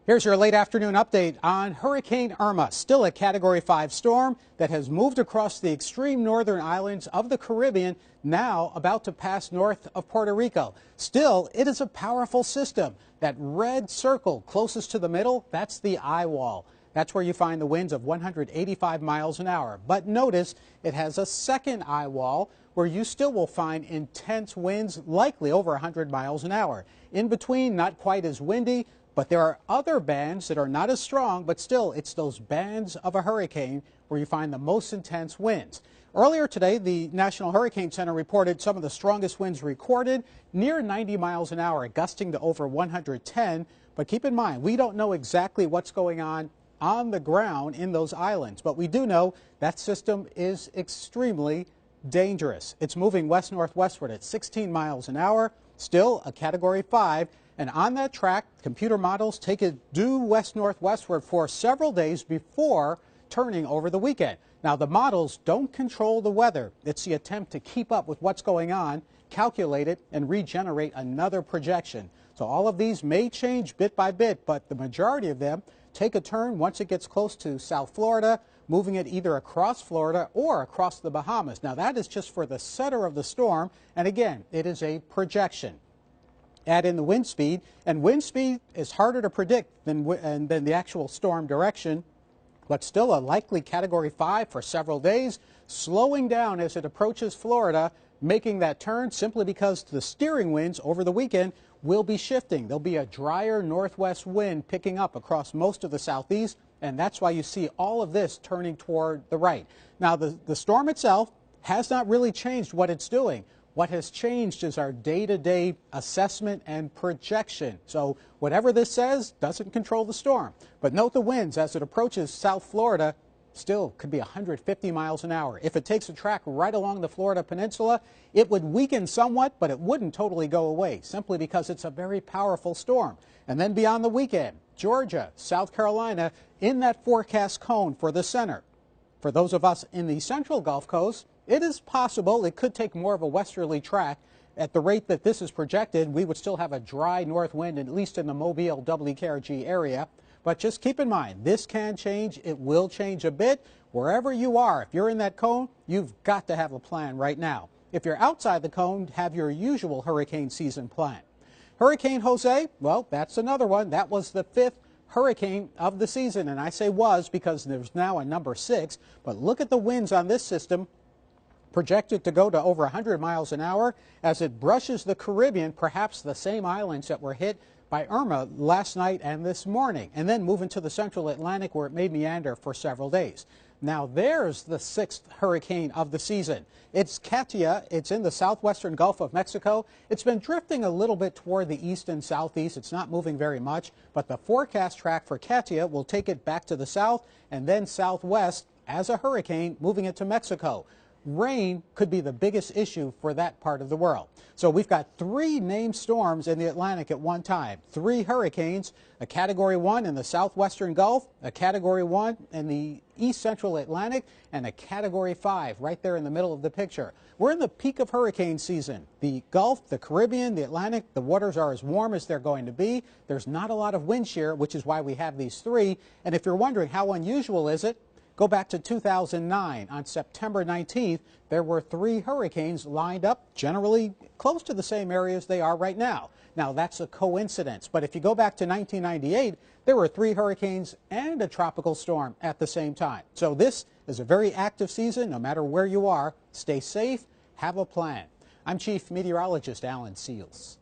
Here's your late afternoon update on Hurricane Irma, still a Category 5 storm that has moved across the extreme northern islands of the Caribbean, now about to pass north of Puerto Rico. Still, it is a powerful system. That red circle closest to the middle, that's the eye wall. That's where you find the winds of 185 miles an hour. But notice it has a second eye wall where you still will find intense winds, likely over 100 miles an hour. In between, not quite as windy, but there are other bands that are not as strong, but still it's those bands of a hurricane where you find the most intense winds. Earlier today, the National Hurricane Center reported some of the strongest winds recorded, near 90 miles an hour, gusting to over 110. But keep in mind, we don't know exactly what's going on the ground in those islands, but we do know that system is extremely dangerous. It's moving west-northwestward at 16 miles an hour, still a Category 5. And on that track, computer models take it due west-northwestward for several days before turning over the weekend. Now, the models don't control the weather. It's the attempt to keep up with what's going on, calculate it, and regenerate another projection. So all of these may change bit by bit, but the majority of them take a turn once it gets close to South Florida, moving it either across Florida or across the Bahamas. Now, that is just for the center of the storm, and again, it is a projection. Add in the wind speed, and wind speed is harder to predict than the actual storm direction, but still a likely Category 5 for several days, slowing down as it approaches Florida, making that turn simply because the steering winds over the weekend will be shifting. There'll be a drier northwest wind picking up across most of the southeast, and that's why you see all of this turning toward the right. Now, the storm itself has not really changed what it's doing. What has changed is our day-to-day assessment and projection. So whatever this says doesn't control the storm. But note the winds as it approaches South Florida still could be 150 miles an hour. If it takes a track right along the Florida Peninsula, it would weaken somewhat, but it wouldn't totally go away, simply because it's a very powerful storm. And then beyond the weekend, Georgia, South Carolina, in that forecast cone for the center. For those of us in the central Gulf Coast, it is possible it could take more of a westerly track. At the rate that this is projected, we would still have a dry north wind, at least in the Mobile, WKRG area. But just keep in mind, this can change. It will change a bit. Wherever you are, if you're in that cone, you've got to have a plan right now. If you're outside the cone, have your usual hurricane season plan. Hurricane Jose, well, that's another one. That was the 5th hurricane of the season, and I say was because there's now a number 6. But look at the winds on this system, projected to go to over 100 miles an hour as it brushes the Caribbean, perhaps the same islands that were hit by Irma last night and this morning, and then move into the central Atlantic where it may meander for several days. Now there's the 6th hurricane of the season. It's Katia. It's in the southwestern Gulf of Mexico. It's been drifting a little bit toward the east and southeast. It's not moving very much, but the forecast track for Katia will take it back to the south and then southwest as a hurricane, moving it to Mexico. Rain could be the biggest issue for that part of the world. So we've got 3 named storms in the Atlantic at one time, 3 hurricanes, a Category 1 in the southwestern Gulf, a Category 1 in the east central Atlantic, and a Category 5 right there in the middle of the picture. We're in the peak of hurricane season. The Gulf, the Caribbean, the Atlantic, the waters are as warm as they're going to be. There's not a lot of wind shear, which is why we have these 3. And if you're wondering how unusual is it, go back to 2009. On September 19th, there were 3 hurricanes lined up, generally close to the same areas they are right now. Now, that's a coincidence, but if you go back to 1998, there were 3 hurricanes and a tropical storm at the same time. So this is a very active season, no matter where you are. Stay safe, have a plan. I'm Chief Meteorologist Alan Seals.